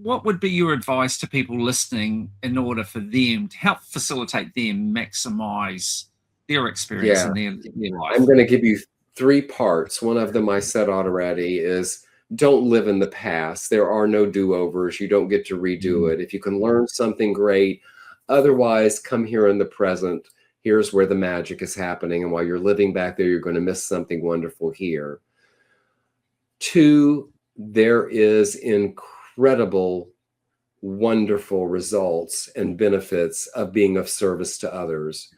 what would be your advice to people listening in order for them to help facilitate them maximize their experience Yeah, in their I'm life? going to give you three parts. One of them I said already is don't live in the past. There are no do-overs. You don't get to redo Mm, it. If you can learn something great, otherwise come here in the present. Here's where the magic is happening. And while you're living back there, you're going to miss something wonderful here. Two, there is incredible, wonderful results and benefits of being of service to others.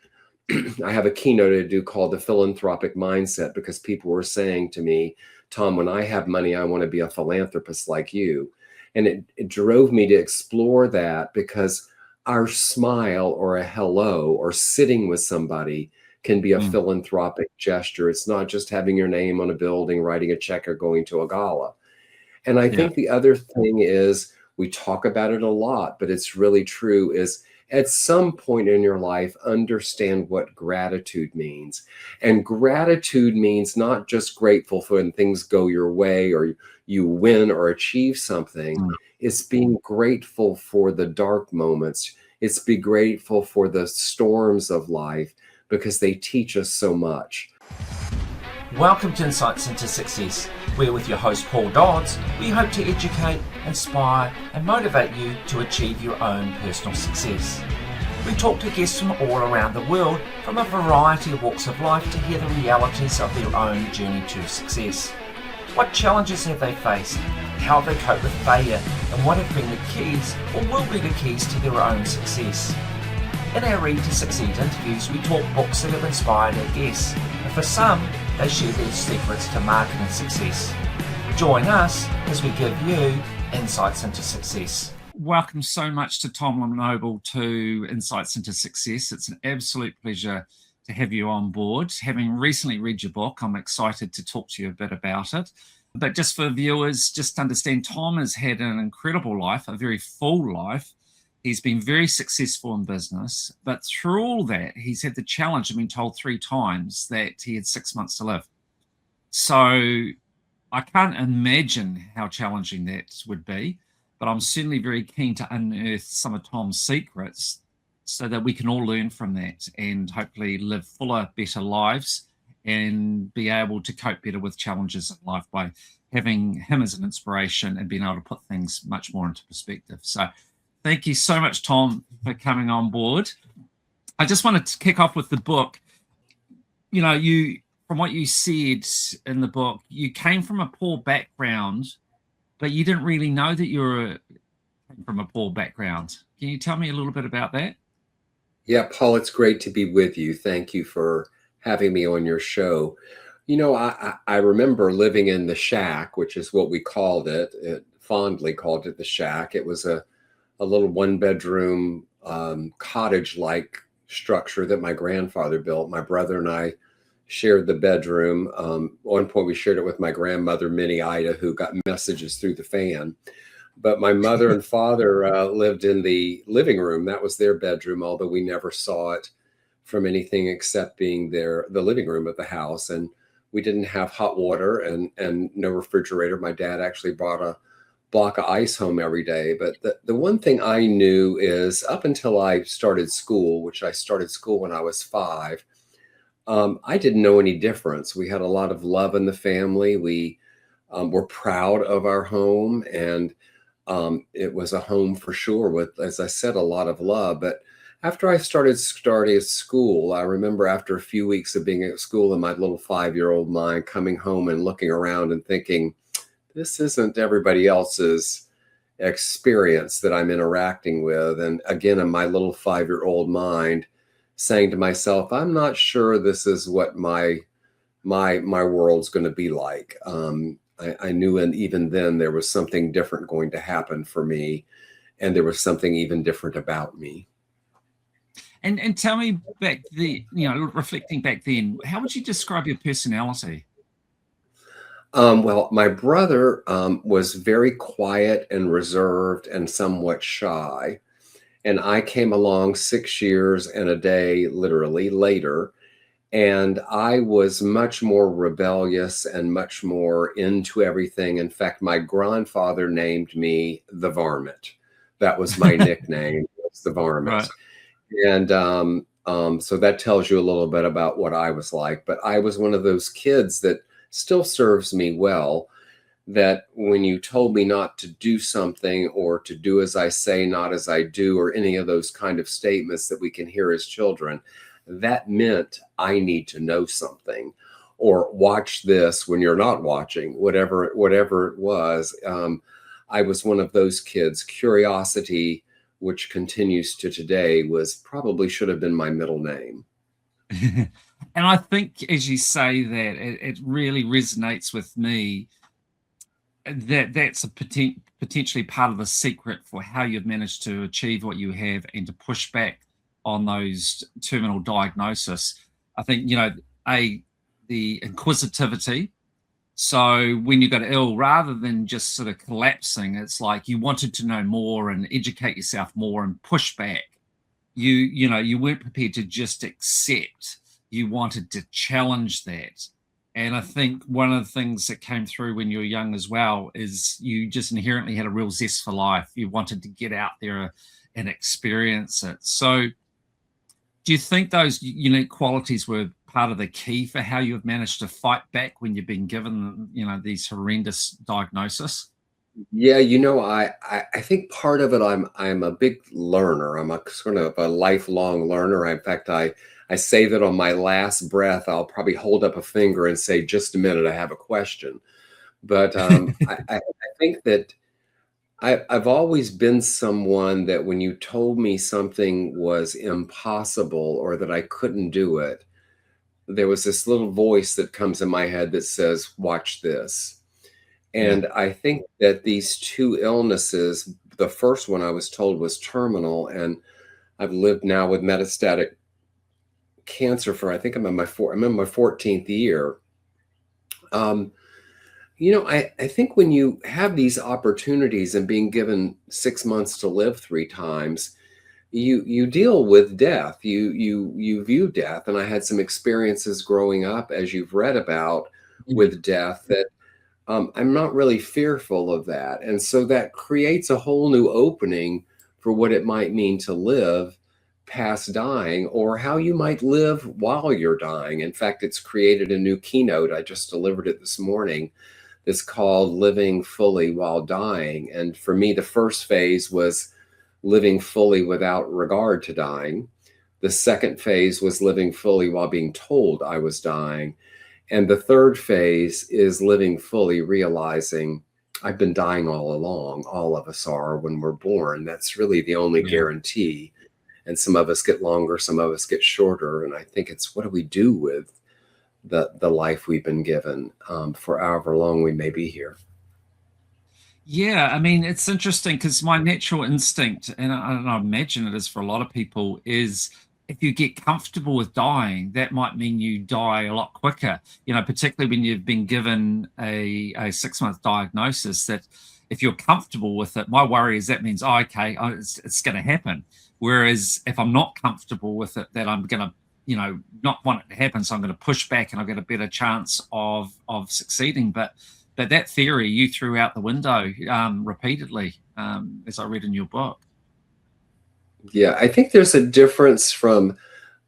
I have a keynote I do called the philanthropic mindset because people were saying to me, Tom, when I have money, I want to be a philanthropist like you. And it drove me to explore that because our smile or a hello or sitting with somebody can be a mm, philanthropic gesture. It's not just having your name on a building, writing a check, or going to a gala. And I yeah. think the other thing is we talk about it a lot, but it's really true is at some point in your life, understand what gratitude means. And gratitude means not just grateful for when things go your way or you win or achieve something. Mm. It's being grateful for the dark moments. It's be grateful for the storms of life because they teach us so much. Welcome to Insights into Success. We're with your host Paul Dodds. We hope to educate, inspire and motivate you to achieve your own personal success. We talk to guests from all around the world from a variety of walks of life to hear the realities of their own journey to success. What challenges have they faced? How have they coped with failure? And what have been the keys or will be the keys to their own success? In our Read to Succeed interviews, we talk books that have inspired our guests, and for some, they share their secrets to marketing success. Join us as we give you insights into success. Welcome so much to Tom Noble to Insights into Success. It's an absolute pleasure to have you on board. Having recently read your book, I'm excited to talk to you a bit about it. But just for viewers, just understand Tom has had an incredible life, a very full life. He's been very successful in business, but through all that, he's had the challenge of being told 3 times that he had 6 months to live. So I can't imagine how challenging that would be, but I'm certainly very keen to unearth some of Tom's secrets so that we can all learn from that and hopefully live fuller, better lives and be able to cope better with challenges in life by having him as an inspiration and being able to put things much more into perspective. So thank you so much, Tom, for coming on board. I just wanted to kick off with the book. You know, from what you said in the book, you came from a poor background, but you didn't really know that you were from a poor background. Can you tell me a little bit about that? Yeah, Paul, it's great to be with you. Thank you for having me on your show. You know, I remember living in the shack, which is what we called it, fondly called it the shack. It was a little one-bedroom cottage-like structure that my grandfather built. My brother and I shared the bedroom. One point we shared it with my grandmother, Minnie Ida, who got messages through the fan. But my mother and father lived in the living room. That was their bedroom, although we never saw it from anything except being the living room of the house. And we didn't have hot water and no refrigerator. My dad actually brought a block of ice home every day. But the one thing I knew is up until I started school, which I started school when I was 5, I didn't know any difference. We had a lot of love in the family. We were proud of our home, and it was a home for sure with, as I said, a lot of love. But after I started school, I remember after a few weeks of being at school in my little 5-year-old mind coming home and looking around and thinking, this isn't everybody else's experience that I'm interacting with. And again, in my little 5-year-old mind, saying to myself, I'm not sure this is what my world's going to be like. I knew, and even then there was something different going to happen for me, and there was something even different about me. And tell me reflecting back then, how would you describe your personality? Well, my brother was very quiet and reserved and somewhat shy. And I came along 6 years and a day, literally, later. And I was much more rebellious and much more into everything. In fact, my grandfather named me the Varmint. That was my nickname, was the Right. Varmint. And so that tells you a little bit about what I was like. But I was one of those kids that still serves me well, that when you told me not to do something or to do as I say, not as I do, or any of those kind of statements that we can hear as children, that meant I need to know something, or watch this when you're not watching, whatever it was. I was one of those kids. Curiosity, which continues to today, was probably should have been my middle name. And I think, as you say that, it really resonates with me that that's a potentially part of the secret for how you've managed to achieve what you have and to push back on those terminal diagnosis. I think, the inquisitivity. So when you got ill, rather than just sort of collapsing, it's like you wanted to know more and educate yourself more and push back. You weren't prepared to just accept. You wanted to challenge that. And I think one of the things that came through when you were young as well is you just inherently had a real zest for life. You wanted to get out there and experience it. So do you think those unique qualities were part of the key for how you've managed to fight back when you've been given, these horrendous diagnosis? Yeah, I think part of it, I'm a big learner. I'm a sort of a lifelong learner. In fact, I say that on my last breath, I'll probably hold up a finger and say, "Just a minute, I have a question." But I think that I've always been someone that when you told me something was impossible or that I couldn't do it, there was this little voice that comes in my head that says, "Watch this." Yeah. And I think that these two illnesses, the first one I was told was terminal, and I've lived now with metastatic cancer for, I think I'm in my 14th year. Um, I think when you have these opportunities and being given 6 months to live three times, you deal with death. You view death, and I had some experiences growing up, as you've read about, Mm. with death that I'm not really fearful of that. And so that creates a whole new opening for what it might mean to live past dying, or how you might live while you're dying. In fact, it's created a new keynote. I just delivered it this morning. It's called Living Fully While Dying. And for me, the first phase was living fully without regard to dying. The second phase was living fully while being told I was dying. And the third phase is living fully, realizing I've been dying all along. All of us are when we're born. That's really the only Yeah. guarantee. And some of us get longer, some of us get shorter. And I think it's, what do we do with the life we've been given, for however long we may be here? Yeah, I mean, it's interesting because my natural instinct, and I imagine it is for a lot of people, is if you get comfortable with dying, that might mean you die a lot quicker. Particularly when you've been given a 6 month diagnosis. That if you're comfortable with it, my worry is that means, oh, okay, it's going to happen. Whereas if I'm not comfortable with it, that I'm going to, not want it to happen, so I'm going to push back, and I'll get a better chance of succeeding. But that theory you threw out the window repeatedly, as I read in your book. Yeah, I think there's a difference from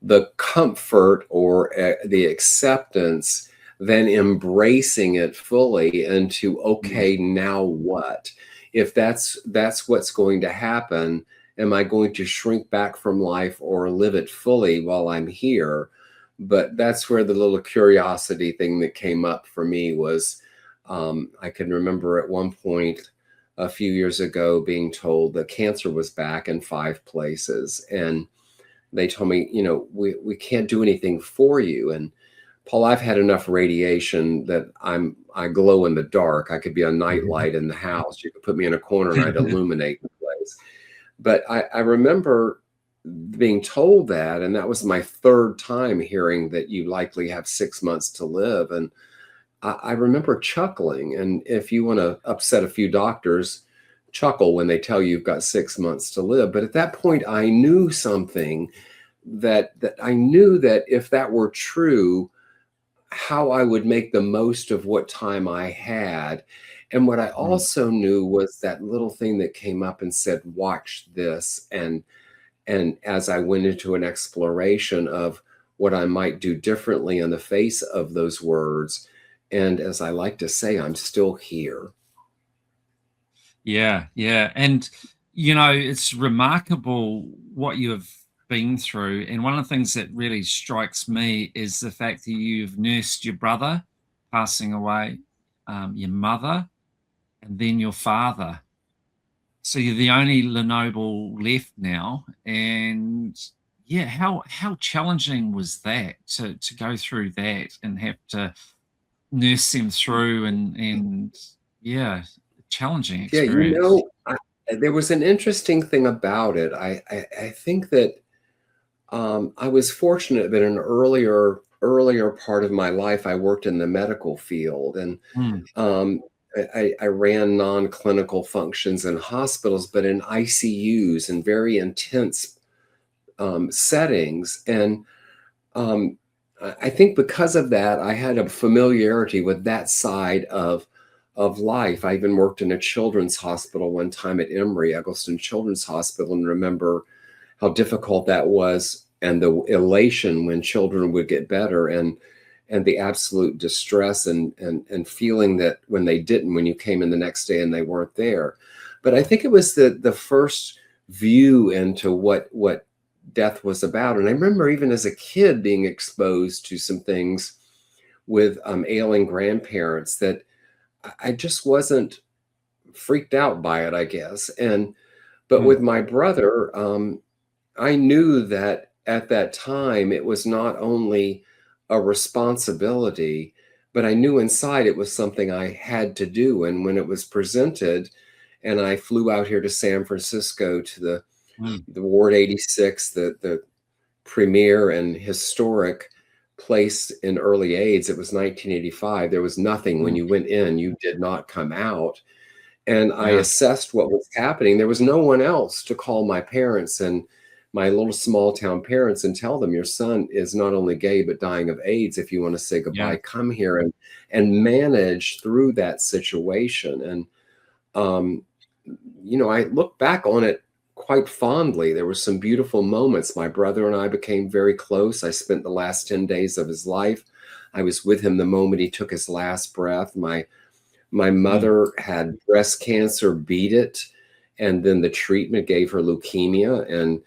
the comfort or the acceptance than embracing it fully into, okay, now what? If that's what's going to happen, am I going to shrink back from life or live it fully while I'm here? But that's where the little curiosity thing that came up for me was, I can remember at one point a few years ago being told that cancer was back in 5 places. And they told me, we can't do anything for you. And Paul, I've had enough radiation that I glow in the dark. I could be a nightlight in the house. You could put me in a corner and I'd illuminate the place. But I remember being told that, and that was my third time hearing that you likely have 6 months to live. And I remember chuckling. And if you want to upset a few doctors, chuckle when they tell you you've got 6 months to live. But at that point, I knew something that I knew that if that were true, how I would make the most of what time I had. And what I Mm. also knew was that little thing that came up and said, watch this. And as I went into an exploration of what I might do differently in the face of those words, and as I like to say, I'm still here. Yeah, yeah. And, it's remarkable what you have been through. And one of the things that really strikes me is the fact that you've nursed your brother passing away, your mother, and then your father. So you're the only Lenoble left now. And yeah, how challenging was that to go through that and have to nurse them through and yeah, challenging Yeah, experience. there was an interesting thing about it. I think that I was fortunate that in an earlier part of my life, I worked in the medical field, and Mm, um, I ran non-clinical functions in hospitals, but in ICUs and very intense settings. And um, I think because of that, I had a familiarity with that side of life. I even worked in a children's hospital one time at Emory, Eggleston Children's Hospital, and remember how difficult that was, and the elation when children would get better, and the absolute distress and feeling that when they didn't, when you came in the next day and they weren't there. But I think it was the first view into what death was about. And I remember even as a kid being exposed to some things with ailing grandparents that I just wasn't freaked out by it, I guess. But mm, with my brother, I knew that at that time it was not only a responsibility, but I knew inside it was something I had to do. And when it was presented, and I flew out here to San Francisco to mm, the Ward 86, the premier and historic place in early AIDS. It was 1985. There was nothing. When mm. you went in, you did not come out. And I Yeah, assessed what was happening. There was no one else to call my parents and my little small town parents and tell them, your son is not only gay but dying of AIDS. If you want to say yeah, goodbye, come here, and manage through that situation. And um, I look back on it quite fondly. There were some beautiful moments. My brother and I became very close. I spent the last 10 days of his life. I was with him the moment he took his last breath. My mm, mother had breast cancer, beat it, and then the treatment gave her leukemia. And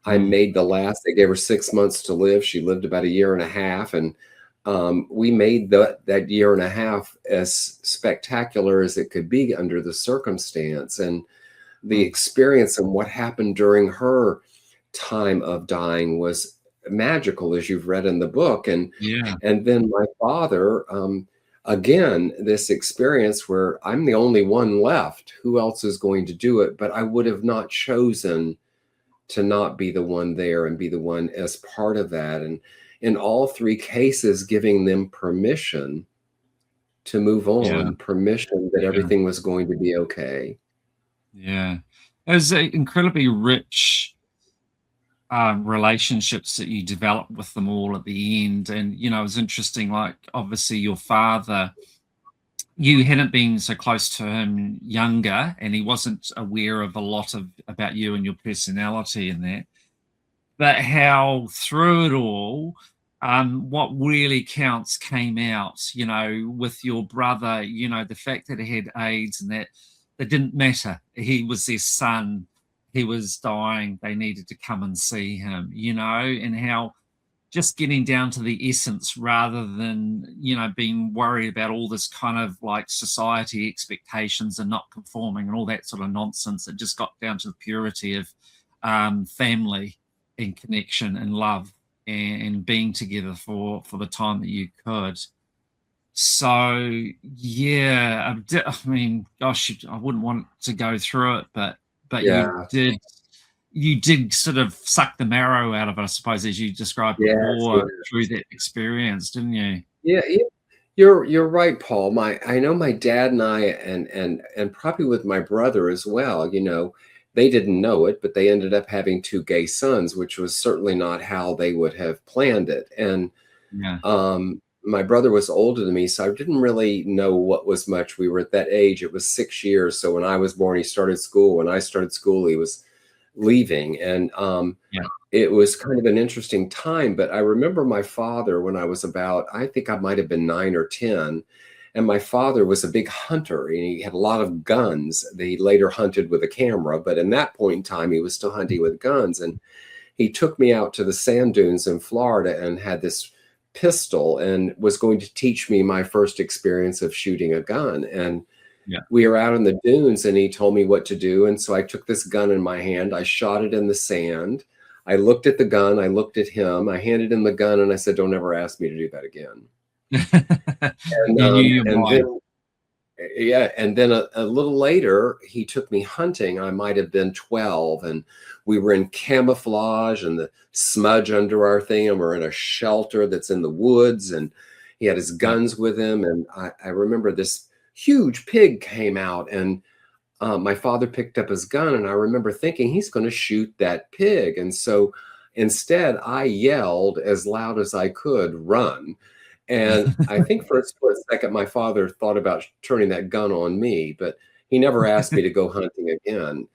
I mm. made they gave her 6 months to live. She lived about a year and a half. And we made that year and a half as spectacular as it could be under the circumstance. And the Mm. experience and what happened during her time of dying was magical, as you've read in the book. Yeah, And then my father, again, this experience where I'm the only one left. Who else is going to do it? But I would have not chosen to not be the one there and be the one as part of that. And in all three cases, giving them permission to move yeah, on, permission that yeah, everything was going to be okay. yeah. It was a incredibly rich relationships that you developed with them all at the end. And, it was interesting, like, obviously, your father, you hadn't been so close to him younger, and he wasn't aware of a lot of about you and your personality and that. But how through it all, what really counts came out, with your brother, the fact that he had AIDS and that didn't matter. He was their son. He was dying. They needed to come and see him, and how just getting down to the essence rather than, being worried about all this kind of like society expectations and not conforming and all that sort of nonsense. It just got down to the purity of family and connection and love and being together for the time that you could. So yeah, I mean, gosh, I wouldn't want to go through it, but Yeah. you did sort of suck the marrow out of it, I suppose, as you described Yes. before, through that experience, didn't you? Yeah, you're right, Paul. I know my dad and I, and probably with my brother as well, they didn't know it, but they ended up having two gay sons, which was certainly not how they would have planned it. And Yeah. my brother was older than me, so I didn't really know what was much. We were at that age. It was 6 years. So when I was born, he started school. When I started school, he was leaving. And Yeah. it was kind of an interesting time. But I remember my father when I was about, I think I might have been 9 or 10. And my father was a big hunter, and he had a lot of guns. He later hunted with a camera, but in that point in time, he was still hunting with guns. And he took me out to the sand dunes in Florida and had this pistol and was going to teach me my first experience of shooting a gun. And Yeah. we were out in the dunes and he told me what to do. And so I took this gun in my hand. I shot it in the sand. I looked at the gun. I looked at him. I handed him the gun and I said, "Don't ever ask me to do that again." You knew your And mind. then, yeah, and then a little later, he took me hunting. I might have been 12, and we were in camouflage and the smudge under our thing, and we're in a shelter that's in the woods, and he had his Yeah. guns with him. And I remember this huge pig came out, and my father picked up his gun, and I remember thinking he's going to shoot that pig. And so instead, I yelled as loud as I could, "Run." And I think for a split second, my father thought about turning that gun on me, but he never asked me to go hunting again.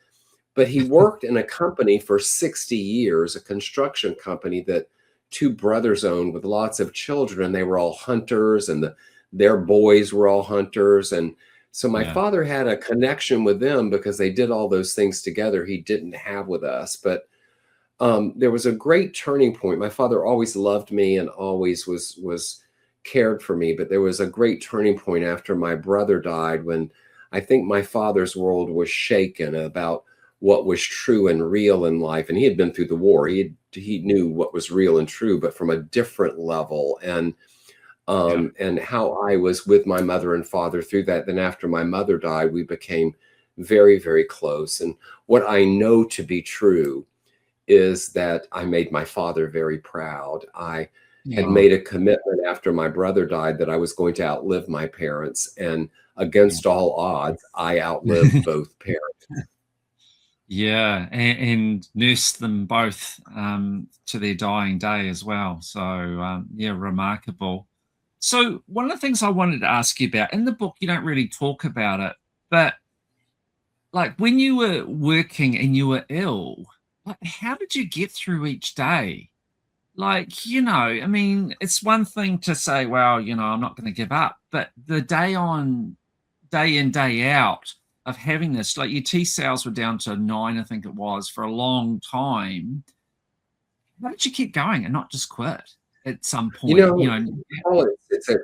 But he worked in a company for 60 years, a construction company that two brothers owned with lots of children. And they were all hunters, and their boys were all hunters. And so my Yeah. father had a connection with them because they did all those things together he didn't have with us. But there was a great turning point. My father always loved me and always was cared for me, but there was a great turning point after my brother died when I think my father's world was shaken about what was true and real in life. And he had been through the war. He knew what was real and true, but from a different level. Yeah. And how I was with my mother and father through that. Then after my mother died, we became very, very close. And what I know to be true is that I made my father very proud. I had Yeah. made a commitment after my brother died that I was going to outlive my parents. And against all odds, I outlived both parents. Yeah, and nursed them both to their dying day as well. So yeah, remarkable. So one of the things I wanted to ask you about in the book, you don't really talk about it, but like when you were working and you were ill, like how did you get through each day? Like, I mean, it's one thing to say, well, I'm not going to give up, but the day on, day in, day out of having this, like your T cells were down to 9, I think it was, for a long time. Why did you keep going and not just quit at some You point? know, Paul,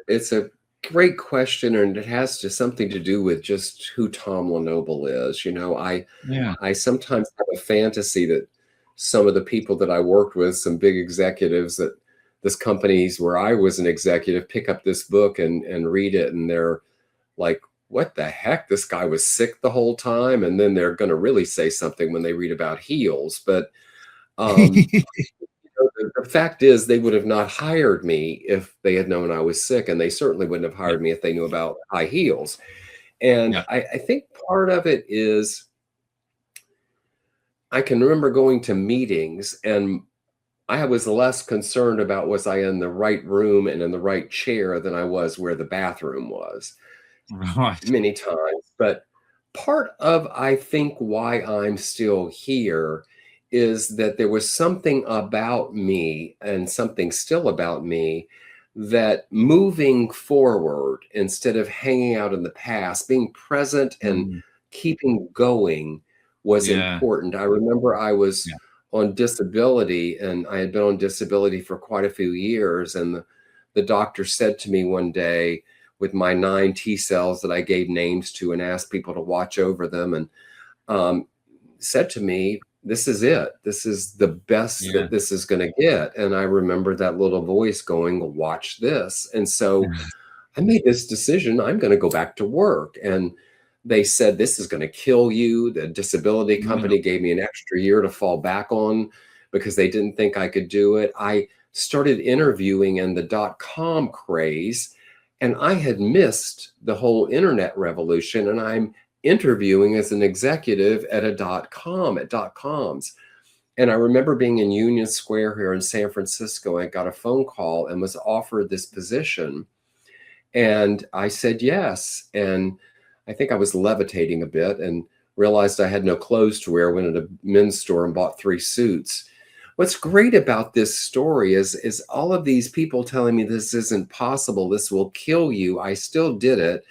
it's a great question, and it has just something to do with just who Tom Lenoble is. Yeah. I sometimes have a fantasy that some of the people that I worked with, some big executives that this companies where I was an executive, pick up this book and read it, and they're like, "What the heck? This guy was sick the whole time," and then they're going to really say something when they read about heels. But um, the fact is, they would have not hired me if they had known I was sick, and they certainly wouldn't have Yeah. hired me if they knew about high heels. And Yeah. I think part of it is I can remember going to meetings, and I was less concerned about was I in the right room and in the right chair than I was where the bathroom was Right. many times. But part of, I think, why I'm still here is that there was something about me and something still about me that moving forward instead of hanging out in the past, being present and Mm. keeping going was Yeah. important. I remember I was Yeah. on disability, and I had been on disability for quite a few years. And the doctor said to me one day, with my 9 T cells that I gave names to and asked people to watch over them, and said to me, "This is it. This is the best Yeah. that this is going to get." And I remember that little voice going, "Watch this." And so I made this decision. I'm going to go back to work. And they said, "This is going to kill you." The disability Yeah. company gave me an extra year to fall back on because they didn't think I could do it. I started interviewing in the .com craze, and I had missed the whole internet revolution. And I'm interviewing as an executive at a .coms. And I remember being in Union Square here in San Francisco. I got a phone call and was offered this position. And I said yes. And I think I was levitating a bit and realized I had no clothes to wear. Went to a men's store and bought 3 suits. What's great about this story is all of these people telling me this isn't possible, this will kill you. I still did it.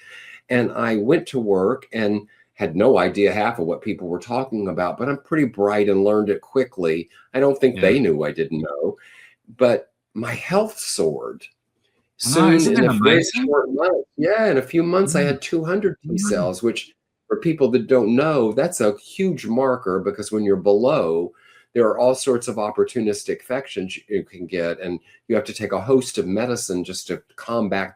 And I went to work and had no idea half of what people were talking about, but I'm pretty bright and learned it quickly. I don't think they knew I didn't know, but my health soared. Soon in a very short month. Yeah, in a few months, I had 200 T cells, which for people that don't know, that's a huge marker, because when you're below, there are all sorts of opportunistic infections you can get, and you have to take a host of medicine just to combat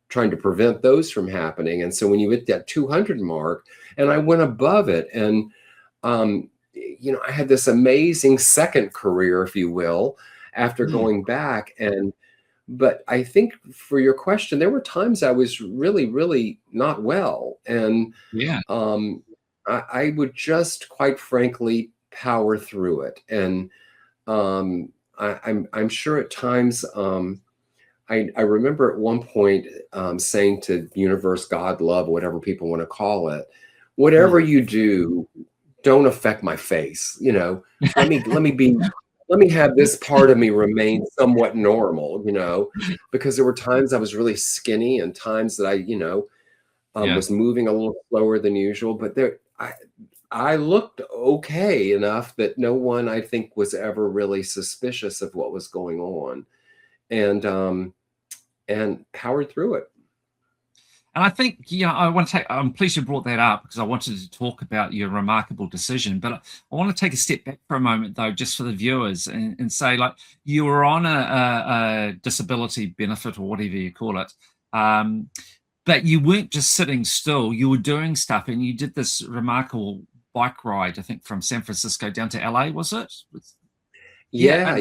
trying to prevent those from happening. And so when you hit that 200 mark, and I went above it, and I had this amazing second career, if you will, after going back. But I think for your question, there were times I was really, really not well, and I would just, quite frankly, power through it. And I'm sure at times, I remember at one point saying to universe, God, love, whatever people want to call it, whatever you do, don't affect my face. Let me have this part of me remain somewhat normal, because there were times I was really skinny and times that I was moving a little slower than usual, but I looked okay enough that no one, I think, was ever really suspicious of what was going on, and powered through it. And I think, I'm pleased you brought that up, because I wanted to talk about your remarkable decision. But I want to take a step back for a moment, though, just for the viewers, and say, like, you were on a disability benefit, or whatever you call it. But you weren't just sitting still, you were doing stuff, and you did this remarkable bike ride, I think, from San Francisco down to LA, was it? Yeah.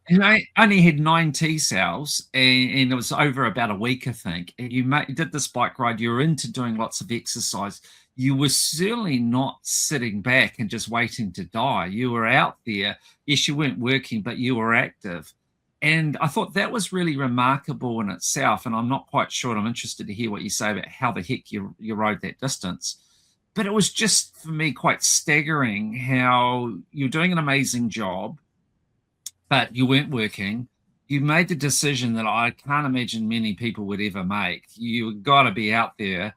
And I only had 9 T cells, and it was over about a week, I think. And you did this bike ride. You were into doing lots of exercise. You were certainly not sitting back and just waiting to die. You were out there. Yes, you weren't working, but you were active. And I thought that was really remarkable in itself. And I'm not quite sure. I'm interested to hear what you say about how the heck you rode that distance. But it was just, for me, quite staggering how you're doing an amazing job, but you weren't working. You made the decision that I can't imagine many people would ever make. You got to be out there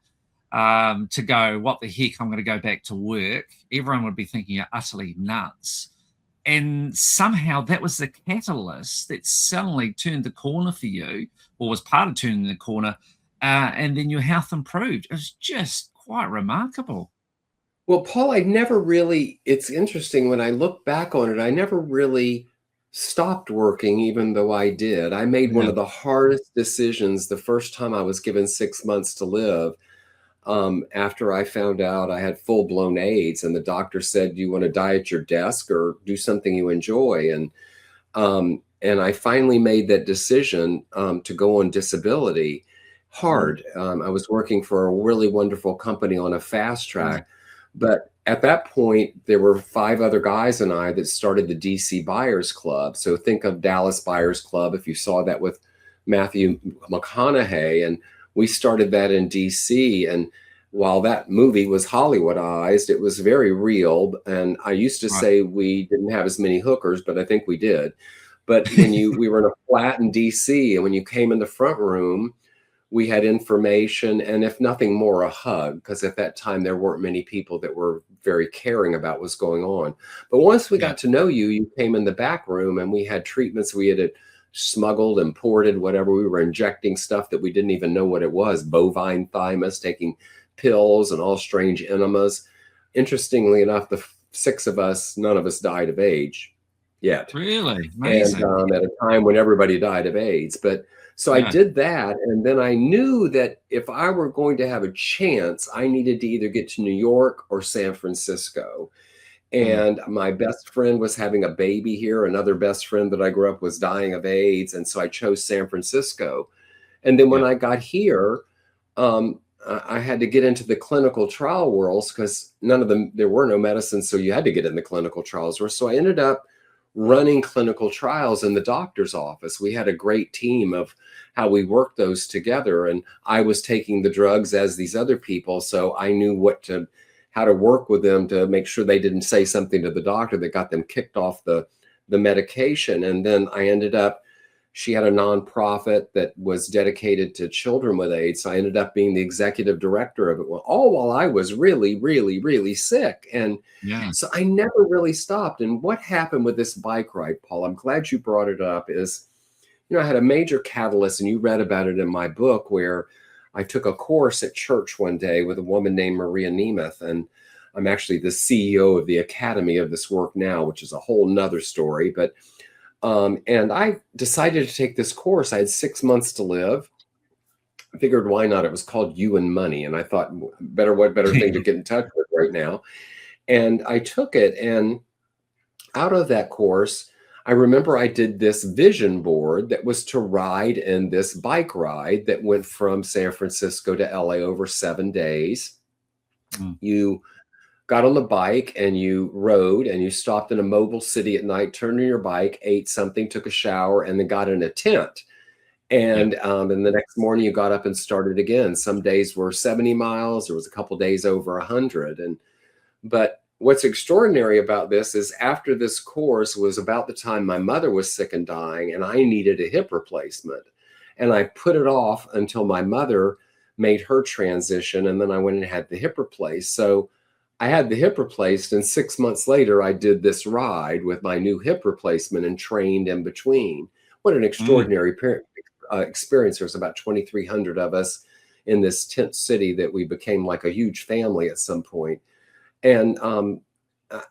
to go, what the heck, I'm going to go back to work. Everyone would be thinking you're utterly nuts. And somehow that was the catalyst that suddenly turned the corner for you, or was part of turning the corner, and then your health improved. It was just quite remarkable. Well, Paul, it's interesting, when I look back on it, I never really stopped working, even though I did. I made one of the hardest decisions the first time I was given 6 months to live, after I found out I had full-blown AIDS, and the doctor said, do you want to die at your desk or do something you enjoy? And I finally made that decision to go on disability. Hard. I was working for a really wonderful company on a fast track, but at that point, there were 5 other guys and I that started the DC Buyers Club. So think of Dallas Buyers Club, if you saw that with Matthew McConaughey. And we started that in DC. And while that movie was Hollywoodized, it was very real. And I used to say we didn't have as many hookers, but I think we did. But when we were in a flat in DC, and when you came in the front room, we had information, and if nothing more, a hug, because at that time there weren't many people that were very caring about what's going on. But once we got to know you, you came in the back room, and we had treatments we had smuggled, imported, whatever. We were injecting stuff that we didn't even know what it was, bovine thymus, taking pills and all strange enemas. Interestingly enough, the 6 of us, none of us died of age yet. Really? Amazing. And at a time when everybody died of AIDS. So I did that, and then I knew that if I were going to have a chance, I needed to either get to New York or San Francisco. And my best friend was having a baby here. Another best friend that I grew up was dying of AIDS, and so I chose San Francisco. And then when I got here, I had to get into the clinical trial worlds because there were no medicines. So you had to get in the clinical trials. So I ended up running clinical trials in the doctor's office. We had a great team of how we worked those together. And I was taking the drugs as these other people. So I knew how to work with them to make sure they didn't say something to the doctor that got them kicked off the medication. And then she had a nonprofit that was dedicated to children with AIDS. So I ended up being the executive director of it, all while I was really, really, really sick. And so I never really stopped. And what happened with this bike ride, Paul, I'm glad you brought it up, is, I had a major catalyst, and you read about it in my book, where I took a course at church one day with a woman named Maria Nemeth. And I'm actually the CEO of the Academy of this work now, which is a whole nother story. But and I decided to take this course. I had 6 months to live. I figured, why not? It was called You and Money. And I thought, what better thing to get in touch with right now? And I took it. And out of that course, I remember I did this vision board that was to ride in this bike ride that went from San Francisco to LA over 7 days. You got on the bike and you rode, and you stopped in a mobile city at night, turned on your bike, ate something, took a shower, and then got in a tent. And and the next morning you got up and started again. Some days were 70 miles. There was a couple days over 100. But what's extraordinary about this is, after this course was about the time my mother was sick and dying, and I needed a hip replacement. And I put it off until my mother made her transition, and then I went and had the hip replaced. So I had the hip replaced, and 6 months later, I did this ride with my new hip replacement and trained in between. What an extraordinary experience. There's about 2,300 of us in this tent city that we became like a huge family at some point. And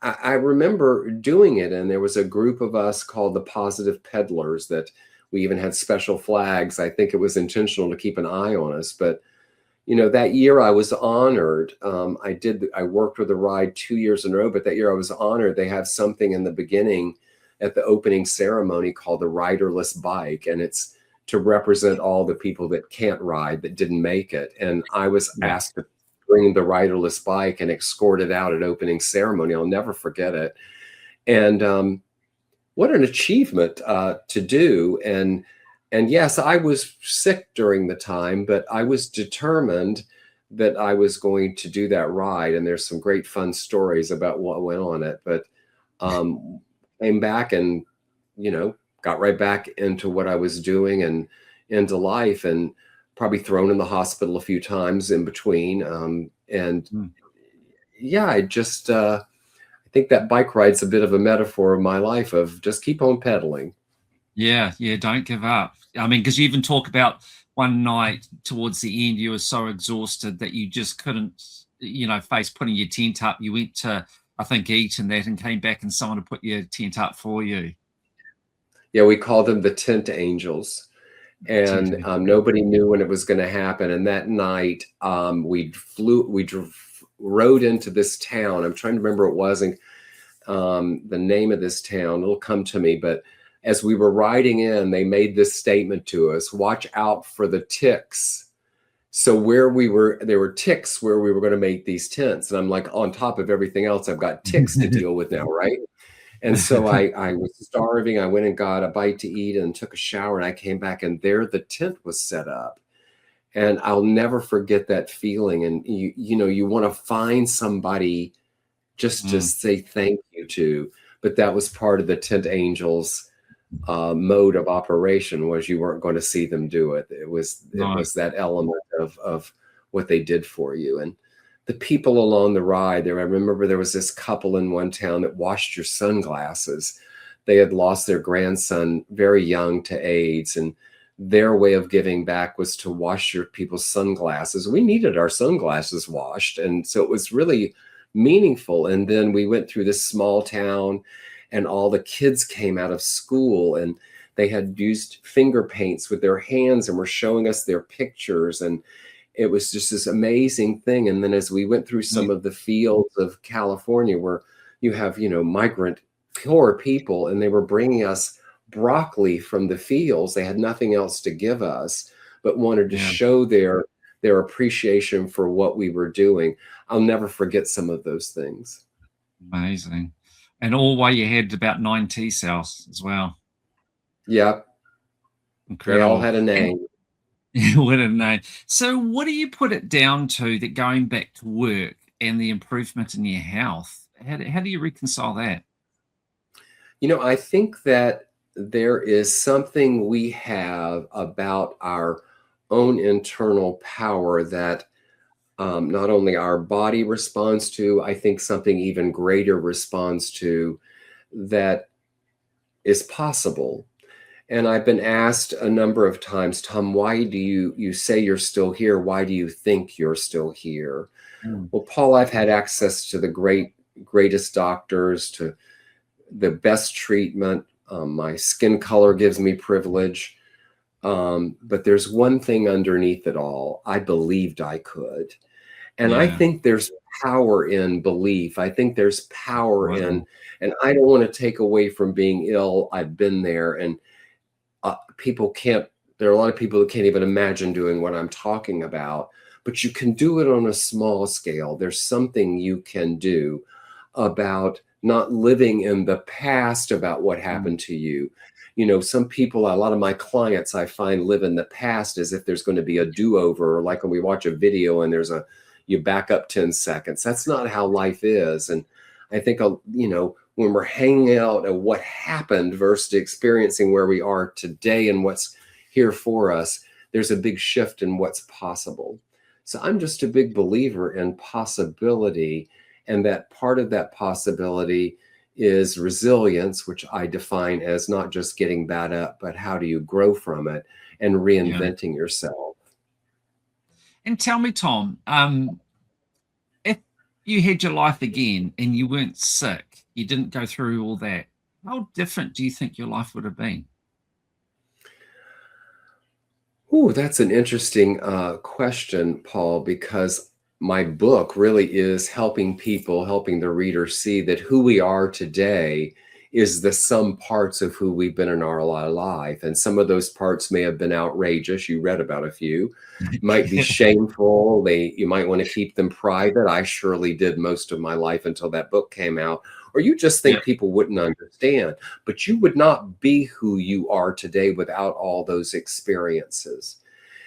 I remember doing it, and there was a group of us called the Positive Peddlers that we even had special flags. I think it was intentional to keep an eye on us, but that year I was honored. I worked with the ride 2 years in a row, but that year I was honored. They have something in the beginning at the opening ceremony called the riderless bike. And it's to represent all the people that can't ride, that didn't make it. And I was asked to bring the riderless bike and escort it out at opening ceremony. I'll never forget it. And what an achievement to do. And yes, I was sick during the time, but I was determined that I was going to do that ride. And there's some great fun stories about what went on it. But came back and, got right back into what I was doing and into life, and probably thrown in the hospital a few times in between. I think that bike ride's a bit of a metaphor of my life, of just keep on pedaling. Yeah, don't give up. I mean, because you even talk about one night towards the end, you were so exhausted that you just couldn't, face putting your tent up. You went to, I think, eat and that, and came back and someone to put your tent up for you. Yeah, we called them the tent angels. And nobody knew when it was going to happen. And that night, we rode into this town. I'm trying to remember what it was, the name of this town. It'll come to me, but as we were riding in, they made this statement to us: watch out for the ticks. So there were ticks where we were going to make these tents. And I'm like, on top of everything else, I've got ticks to deal with now, right? And so I was starving. I went and got a bite to eat and took a shower, and I came back, and there the tent was set up. And I'll never forget that feeling. And you want to find somebody just to say thank you to. But that was part of the tent angels mode of operation, was you weren't going to see them do it. It was that element of what they did for you. And the people along the ride there, I remember there was this couple in one town that washed your sunglasses. They had lost their grandson very young to AIDS, and their way of giving back was to wash your people's sunglasses. We needed our sunglasses washed, and so it was really meaningful. And then we went through this small town, and all the kids came out of school, and they had used finger paints with their hands and were showing us their pictures. And it was just this amazing thing. And then as we went through some of the fields of California, where you have, migrant poor people, and they were bringing us broccoli from the fields. They had nothing else to give us, but wanted to show their their appreciation for what we were doing. I'll never forget some of those things. Amazing. And all while you had about 9 T cells as well. Yep. They all Incredible. had a name. What a name. So what do you put it down to that going back to work and the improvement in your health? How do you reconcile that? I think that there is something we have about our own internal power that not only our body responds to, I think something even greater responds to, that is possible. And I've been asked a number of times, Tom, why do you say you're still here? Why do you think you're still here? Well, Paul, I've had access to the greatest doctors, to the best treatment. My skin color gives me privilege. But there's one thing underneath it all. I believed I could. And I think there's power in belief. I think there's power in, and I don't want to take away from being ill. I've been there, and there are a lot of people that can't even imagine doing what I'm talking about, but you can do it on a small scale. There's something you can do about not living in the past about what happened to you. Some people, a lot of my clients I find, live in the past as if there's going to be a do-over, or like when we watch a video and you back up 10 seconds. That's not how life is. And I think, when we're hanging out at what happened versus experiencing where we are today and what's here for us, there's a big shift in what's possible. So I'm just a big believer in possibility, and that part of that possibility is resilience, which I define as not just getting bad up, but how do you grow from it and reinventing yourself. And tell me, Tom, if you had your life again and you weren't sick, you didn't go through all that, how different do you think your life would have been? Oh, that's an interesting question, Paul, because my book really is helping the reader see that who we are today is the sum parts of who we've been in our life. And some of those parts may have been outrageous. You read about a few. Might be shameful. You might want to keep them private. I surely did most of my life until that book came out. Or you just think people wouldn't understand. But you would not be who you are today without all those experiences.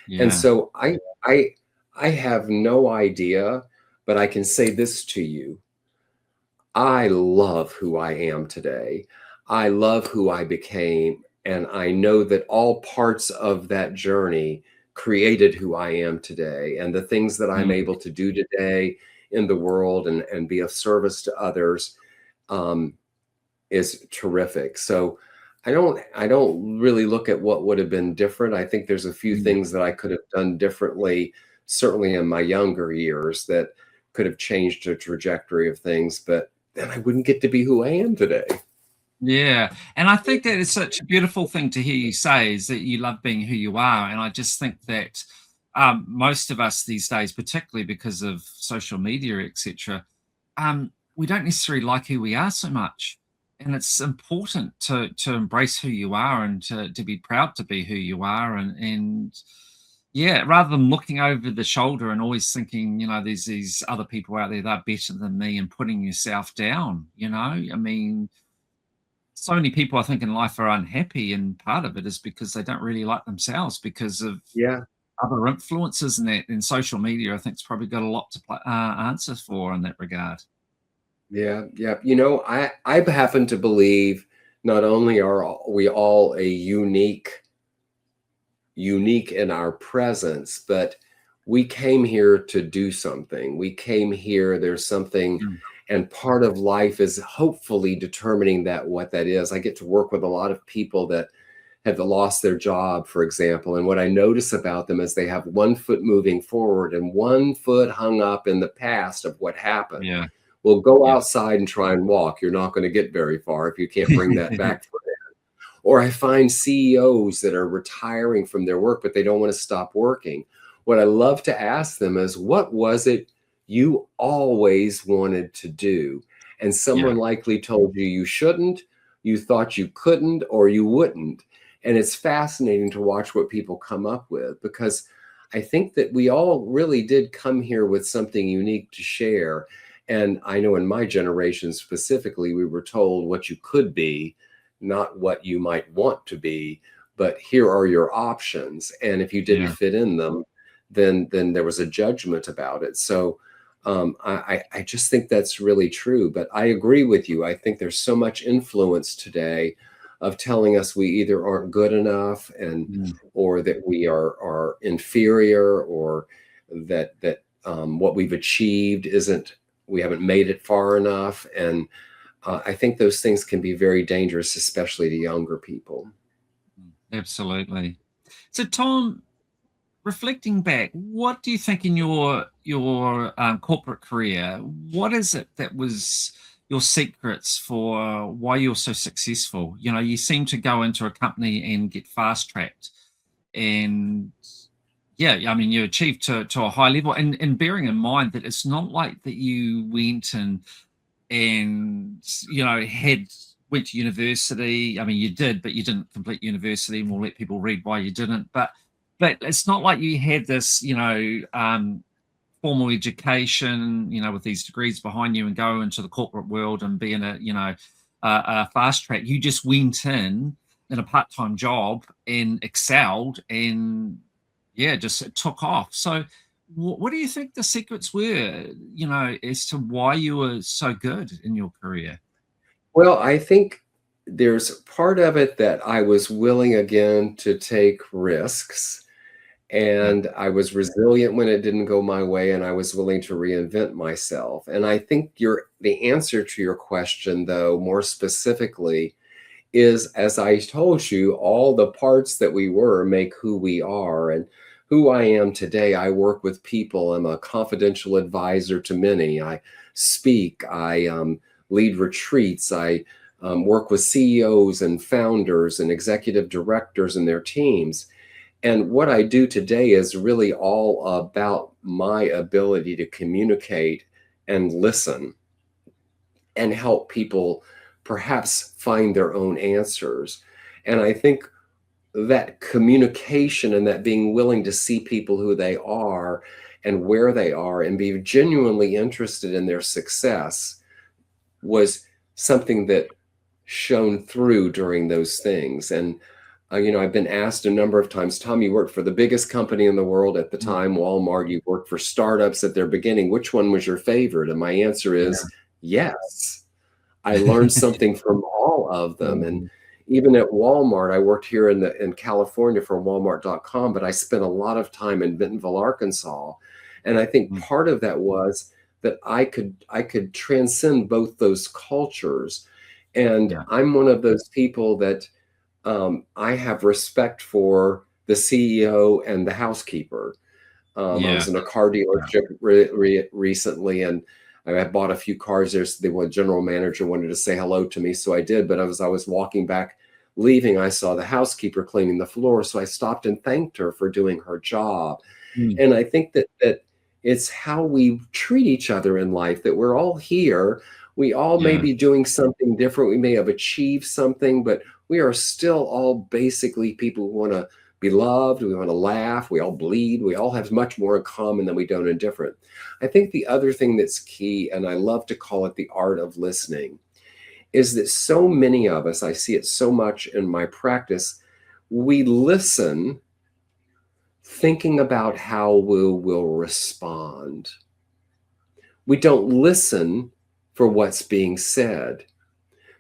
And so I have no idea, but I can say this to you. I love who I am today. I love who I became. And I know that all parts of that journey created who I am today. And the things that I'm able to do today in the world and be of service to others is terrific. So I don't really look at what would have been different. I think there's a few things that I could have done differently, certainly in my younger years, that could have changed the trajectory of things, but then I wouldn't get to be who I am today. Yeah. And I think that is such a beautiful thing to hear you say, is that you love being who you are. And I just think that most of us these days, particularly because of social media, etc., we don't necessarily like who we are so much. And it's important to embrace who you are and to be proud to be who you are. And rather than looking over the shoulder and always thinking, there's these other people out there that are better than me, and putting yourself down, I mean, so many people I think in life are unhappy, and part of it is because they don't really like themselves because of other influences, and that in social media, I think it's probably got a lot to answer for in that regard. Yeah. I happen to believe not only are we all a unique in our presence, but we came here to do something. We came here, there's something, and part of life is hopefully determining what that is. I get to work with a lot of people that have lost their job, for example, and what I notice about them is they have one foot moving forward and one foot hung up in the past of what happened. Well, go outside and try and walk. You're not going to get very far if you can't bring that back for them. Or I find CEOs that are retiring from their work, but they don't want to stop working. What I love to ask them is, what was it you always wanted to do? And someone likely told you you shouldn't, you thought you couldn't, or you wouldn't. And it's fascinating to watch what people come up with, because I think that we all really did come here with something unique to share. And I know in my generation specifically, we were told what you could be, not what you might want to be, but here are your options. And if you didn't Yeah. fit in them, then there was a judgment about it. So I just think that's really true. But I agree with you. I think there's so much influence today of telling us we either aren't good enough, and Mm. or that we are inferior, or that what we've achieved isn't, we haven't made it far enough. And I think those things can be very dangerous, especially to younger people. Absolutely. So, Tom, reflecting back, what do you think in your corporate career? What is it that was your secrets for why you're so successful? You know, you seem to go into a company and get fast tracked, and yeah, I mean, you achieved to a high level, and bearing in mind that it's not like that you went and had went to university. I mean, you did, but you didn't complete university, and we'll let people read why you didn't. But it's not like you had this, formal education, with these degrees behind you, and go into the corporate world and be in a fast track. You just went in a part-time job and excelled, and yeah, just it took off. So what do you think the secrets were, as to why you were so good in your career? Well, I think there's part of it that I was willing again to take risks, Yeah. and I was resilient when it didn't go my way, and I was willing to reinvent myself. And I think the answer to your question, though, more specifically, is, as I told you, all the parts that we were make who we are. And who I am today, I work with people. I'm a confidential advisor to many. I speak, I lead retreats, I work with CEOs and founders and executive directors and their teams. And what I do today is really all about my ability to communicate and listen and help people perhaps find their own answers. And I think that communication and that being willing to see people who they are and where they are and be genuinely interested in their success was something that shone through during those things. And I've been asked a number of times, Tom, you worked for the biggest company in the world at the Mm. time, Walmart. You worked for startups at their beginning. Which one was your favorite? And my answer is yes. I learned something from all of them. And Mm. even at Walmart, I worked here in California for Walmart.com, but I spent a lot of time in Bentonville, Arkansas. And I think Mm. part of that was that I could transcend both those cultures. And Yeah. I'm one of those people that I have respect for the CEO and the housekeeper. I Yeah. was in a car dealership recently, and I bought a few cars there. So the general manager wanted to say hello to me, so I did. But as I was walking back, leaving, I saw the housekeeper cleaning the floor, so I stopped and thanked her for doing her job. Mm. And I think that it's how we treat each other in life, that we're all here. We all may Yeah. be doing something different. We may have achieved something, but we are still all basically people who want to be loved. We want to laugh. We all bleed. We all have much more in common than we don't in different. I think the other thing that's key, and I love to call it the art of listening, is that so many of us, I see it so much in my practice, we listen thinking about how we will respond. We don't listen for what's being said.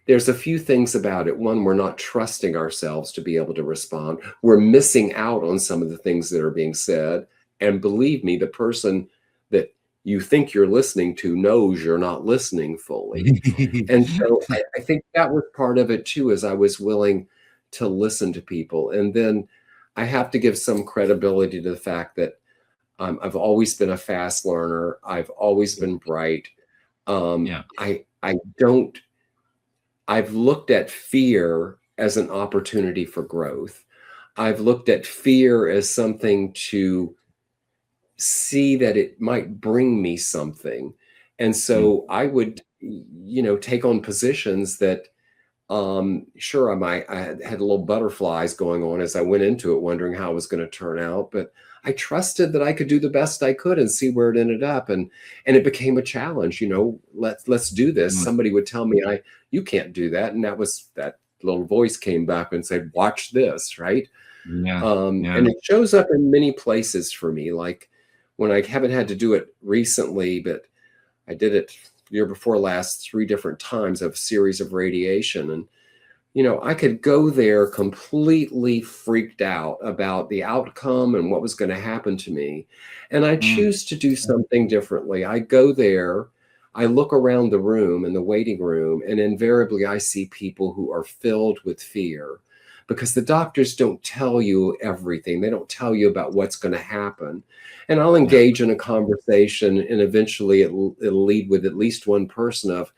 There's a few things about it. One, we're not trusting ourselves to be able to respond. We're missing out on some of the things that are being said. And believe me, the person that you think you're listening to knows you're not listening fully. And so I think that was part of it too, as I was willing to listen to people. And then I have to give some credibility to the fact that I've always been a fast learner. I've always been bright. Yeah. I don't, I've looked at fear as an opportunity for growth. I've looked at fear as something to see that it might bring me something. And Mm. so I would, take on positions that Sure, I had little butterflies going on as I went into it, wondering how it was going to turn out, but I trusted that I could do the best I could and see where it ended up. And it became a challenge, let's do this. Mm. Somebody would tell me, you can't do that. And that little voice came back and said, watch this, right? Yeah. And it shows up in many places for me, like when I haven't had to do it recently, but I did it year before last 3 different times of a series of radiation. And, I could go there completely freaked out about the outcome and what was going to happen to me. And I choose to do something differently. I go there, I look around the room in the waiting room, and invariably I see people who are filled with fear because the doctors don't tell you everything. They don't tell you about what's going to happen. And I'll engage in a conversation, and eventually it'll lead with at least one person of,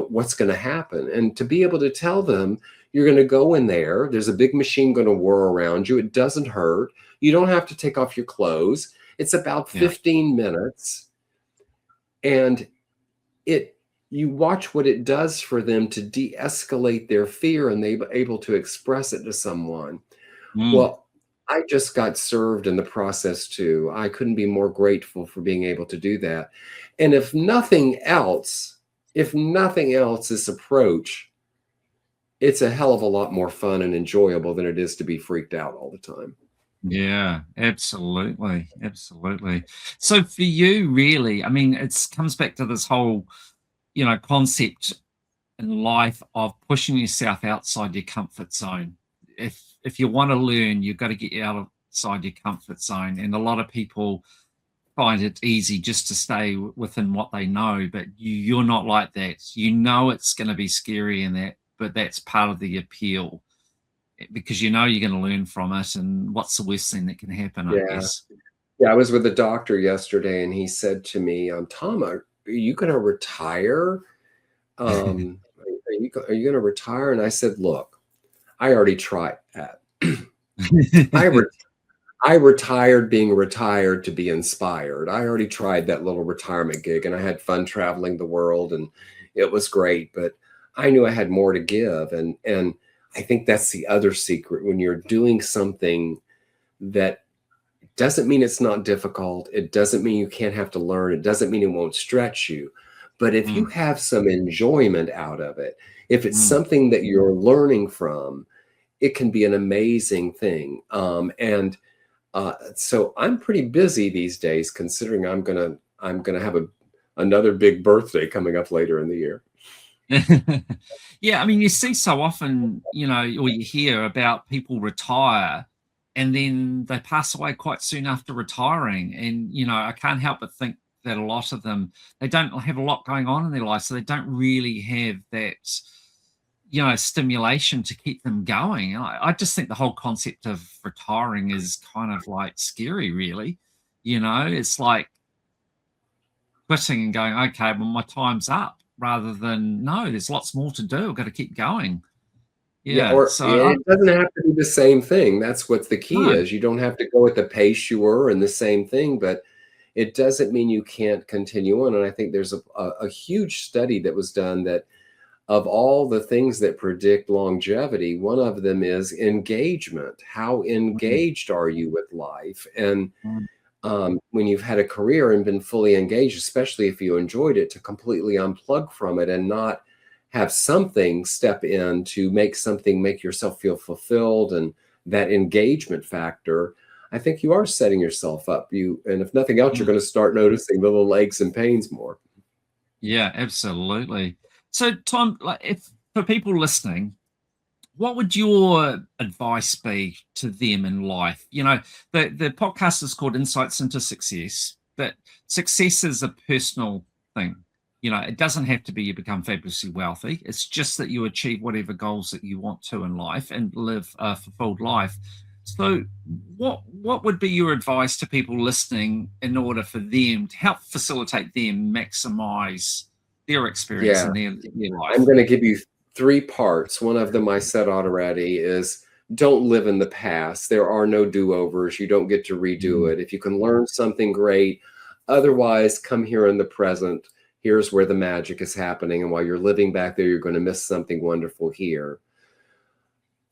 what's going to happen. And to be able to tell them, you're going to go in there, there's a big machine going to whir around you. It doesn't hurt. You don't have to take off your clothes. It's about 15 minutes. And you watch what it does for them to de-escalate their fear, and they're able to express it to someone. Well, I just got served in the process too. I couldn't be more grateful for being able to do that. And if nothing else, this approach, it's a hell of a lot more fun and enjoyable than it is to be freaked out all the time. Yeah, absolutely. Absolutely. So for you, really, I mean, it comes back to this whole, concept in life of pushing yourself outside your comfort zone. If you want to learn, you've got to get outside your comfort zone. And a lot of people find it easy just to stay within what they know, but you're not like that. It's going to be scary and that, but that's part of the appeal, because you're going to learn from it. And what's the worst thing that can happen, I guess. Yeah, I was with a doctor yesterday, and he said to me, Tom, are you going to retire? Are you going to retire? And I said, look, I already tried that. I retired being retired to be inspired. I already tried that little retirement gig, and I had fun traveling the world, and it was great, but I knew I had more to give. And I think that's the other secret. When you're doing something that doesn't mean it's not difficult, it doesn't mean you can't have to learn, it doesn't mean it won't stretch you. But if you have some enjoyment out of it, if it's something that you're learning from, it can be an amazing thing. So I'm pretty busy these days, considering I'm gonna have another big birthday coming up later in the year. Yeah, I mean, you see so often, or you hear about people retire and then they pass away quite soon after retiring. And, I can't help but think that a lot of them, they don't have a lot going on in their life, so they don't really have that, stimulation to keep them going. I just think the whole concept of retiring is kind of like scary, really. It's like quitting and going, okay, well, my time's up, rather than, no, there's lots more to do. I've got to keep going. Yeah. It doesn't have to be the same thing. That's what the key is. You don't have to go at the pace you were in the same thing, but it doesn't mean you can't continue on. And I think there's a huge study that was done that of all the things that predict longevity, one of them is engagement. How engaged are you with life? And when you've had a career and been fully engaged, especially if you enjoyed it, to completely unplug from it and not have something step in to make yourself feel fulfilled, and that engagement factor, I think you are setting yourself up. And if nothing else, you're going to start noticing the little aches and pains more. Yeah, absolutely. So, Tom, if for people listening, what would your advice be to them in life? The podcast is called Insights into Success, but success is a personal thing. It doesn't have to be you become fabulously wealthy. It's just that you achieve whatever goals that you want to in life and live a fulfilled life. So what would be your advice to people listening in order for them to help facilitate them maximize their experience in their life? I'm going to give you 3 parts. One of them I said already is, don't live in the past. There are no do-overs. You don't get to redo it. If you can learn something, great. Otherwise, come here in the present. Here's where the magic is happening. And while you're living back there, you're going to miss something wonderful here.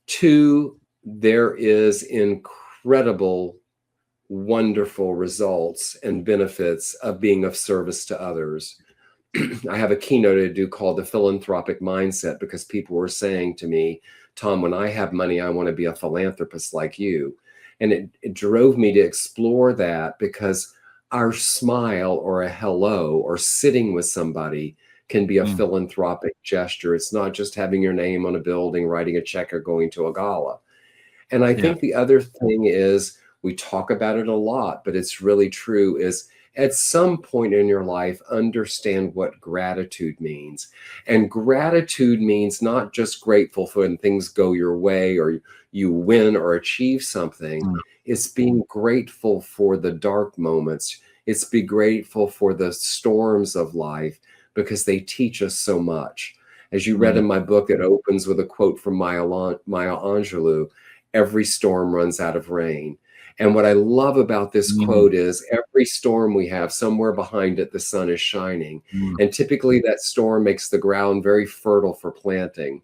2, there is incredible, wonderful results and benefits of being of service to others. I have a keynote I do called the philanthropic mindset, because people were saying to me, Tom, when I have money, I want to be a philanthropist like you. And it drove me to explore that, because our smile or a hello or sitting with somebody can be a philanthropic gesture. It's not just having your name on a building, writing a check, or going to a gala. And I think the other thing is, we talk about it a lot, but it's really true, is at some point in your life, understand what gratitude means. And gratitude means not just grateful for when things go your way or you win or achieve something. It's being grateful for the dark moments. It's be grateful for the storms of life, because they teach us so much. As you read in my book, it opens with a quote from Maya Angelou: every storm runs out of rain. And what I love about this quote is, every storm we have, somewhere behind it, the sun is shining. And typically that storm makes the ground very fertile for planting.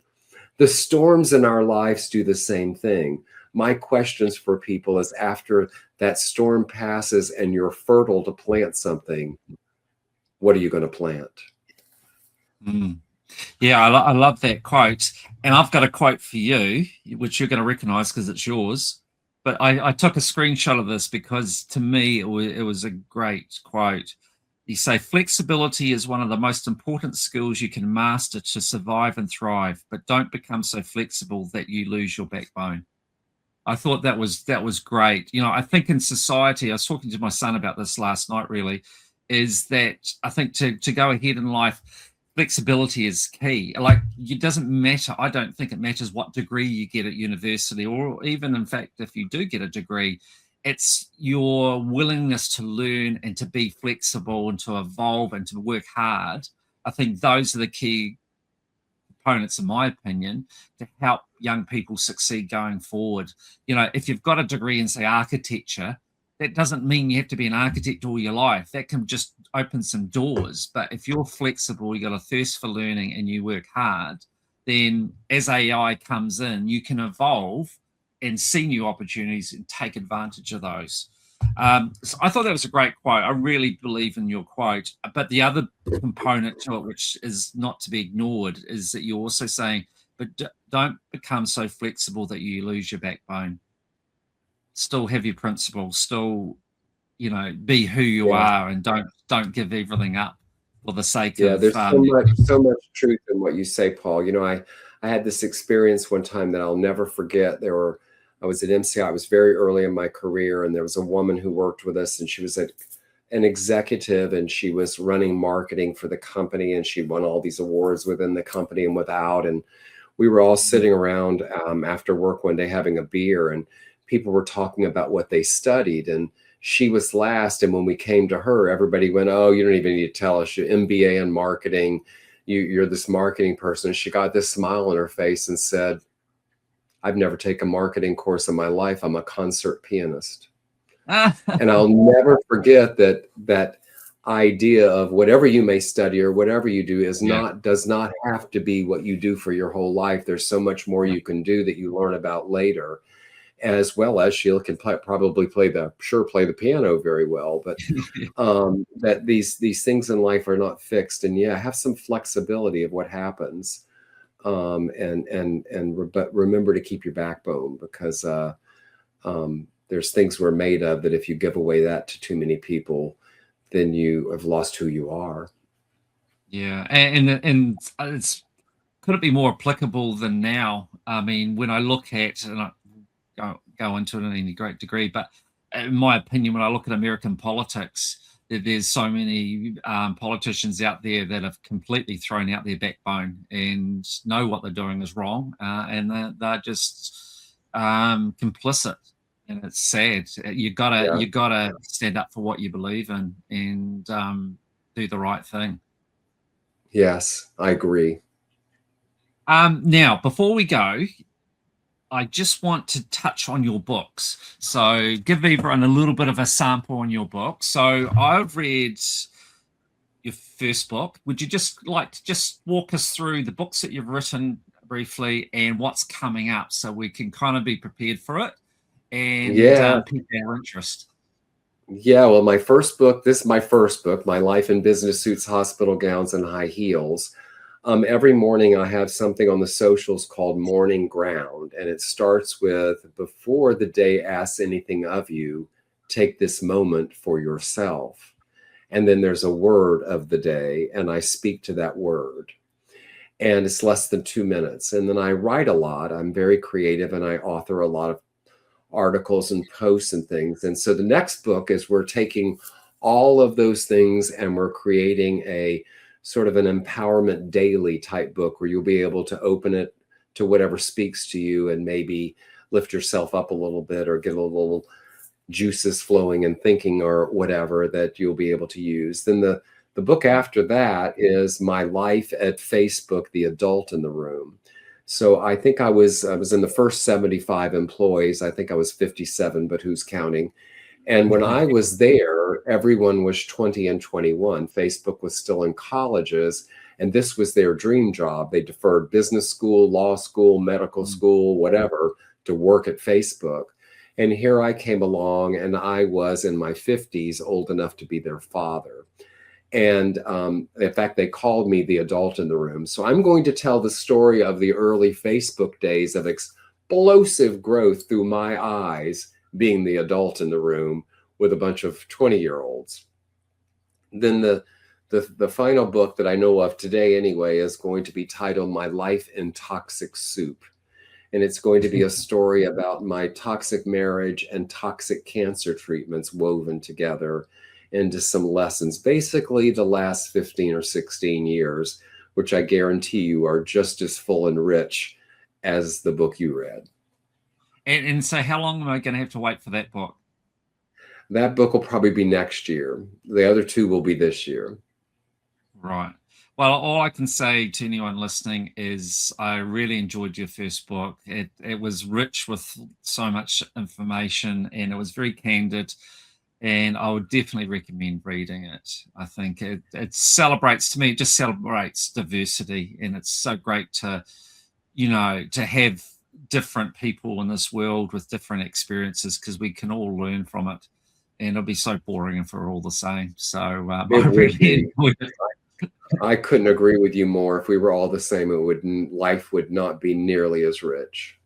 The storms in our lives do the same thing. My questions for people is, after that storm passes and you're fertile to plant something, what are you going to plant? Yeah, I love that quote. And I've got a quote for you, which you're going to recognize because it's yours. But I took a screenshot of this because, to me, it was a great quote. You say, flexibility is one of the most important skills you can master to survive and thrive, but don't become so flexible that you lose your backbone. I thought that was great. You know, I think in society, I was talking to my son about this last night, really, is that I think to go ahead in life, flexibility is key. Like, it doesn't matter. I don't think it matters what degree you get at university, or even, in fact, if you do get a degree, it's your willingness to learn and to be flexible and to evolve and to work hard. I think those are the key components, in my opinion, to help young people succeed going forward. You know, if you've got a degree in, say, architecture, that doesn't mean you have to be an architect all your life. That can just open some doors. But if you're flexible, you got a thirst for learning, and you work hard, then as AI comes in, you can evolve and see new opportunities and take advantage of those. So I thought that was a great quote. I really believe in your quote. But the other component to it, which is not to be ignored, is that you're also saying, but don't become so flexible that you lose your backbone. Still have your principles, still, you know, be who you are, and don't give everything up for the sake of. There's so much truth in what you say, Paul. You know, I had this experience one time that I'll never forget. I was at MCI. I was very early in my career, and there was a woman who worked with us, and she was an executive, and she was running marketing for the company, and she won all these awards within the company and without. And we were all sitting around after work one day having a beer, and people were talking about what they studied, and she was last. And when we came to her, everybody went, "Oh, you don't even need to tell us. Your MBA in marketing, you're this marketing person." She got this smile on her face and said, "I've never taken a marketing course in my life. I'm a concert pianist." And I'll never forget that idea of whatever you may study or whatever you do does not have to be what you do for your whole life. There's so much more you can do that you learn about later. As well as Sheila can probably play the piano very well, but that these things in life are not fixed, and have some flexibility of what happens, but remember to keep your backbone, because there's things we're made of that if you give away that to too many people, then you have lost who you are. Yeah, and it's, could it be more applicable than now? I mean, when I look at, and I go into it in any great degree, but in my opinion, when I look at American politics, there's so many politicians out there that have completely thrown out their backbone and know what they're doing is wrong, and they're just complicit, and it's sad. You gotta stand up for what you believe in and do the right thing. Yes, I agree. Now, before we go, I just want to touch on your books. So give everyone a little bit of a sample on your book. So I've read your first book. Would you just like to just walk us through the books that you've written briefly and what's coming up so we can kind of be prepared for it and pique our interest? Yeah, well, my first book, this is my first book, My Life in Business Suits, Hospital Gowns, and High Heels. Every morning I have something on the socials called Morning Ground, and it starts with, before the day asks anything of you, take this moment for yourself. And then there's a word of the day, and I speak to that word. And it's less than 2 minutes. And then I write a lot. I'm very creative, and I author a lot of articles and posts and things. And so the next book is we're taking all of those things and we're creating a sort of an empowerment daily type book where you'll be able to open it to whatever speaks to you and maybe lift yourself up a little bit or get a little juices flowing and thinking or whatever that you'll be able to use. Then the book after that is My Life at Facebook, The Adult in the Room. So I think I was in the first 75 employees. I think I was 57, but who's counting? And when I was there, everyone was 20 and 21. Facebook was still in colleges, and this was their dream job. They deferred business school, law school, medical school, whatever, to work at Facebook. And here I came along, and I was in my 50s, old enough to be their father. And in fact, they called me the adult in the room. So I'm going to tell the story of the early Facebook days of explosive growth through my eyes, being the adult in the room with a bunch of 20-year-olds. Then the final book that I know of today anyway is going to be titled My Life in Toxic Soup. And it's going to be a story about my toxic marriage and toxic cancer treatments woven together into some lessons, basically the last 15 or 16 years, which I guarantee you are just as full and rich as the book you read. And so how long am I going to have to wait for that book? That book will probably be next year. The other two will be this year. Right. Well, all I can say to anyone listening is I really enjoyed your first book. It was rich with so much information, and it was very candid. And I would definitely recommend reading it. I think it celebrates, to me, it just celebrates diversity. And it's so great to, to have different people in this world with different experiences, because we can all learn from it. And it'll be so boring if we're all the same. So I really enjoyed it. I couldn't agree with you more. If we were all the same, life would not be nearly as rich.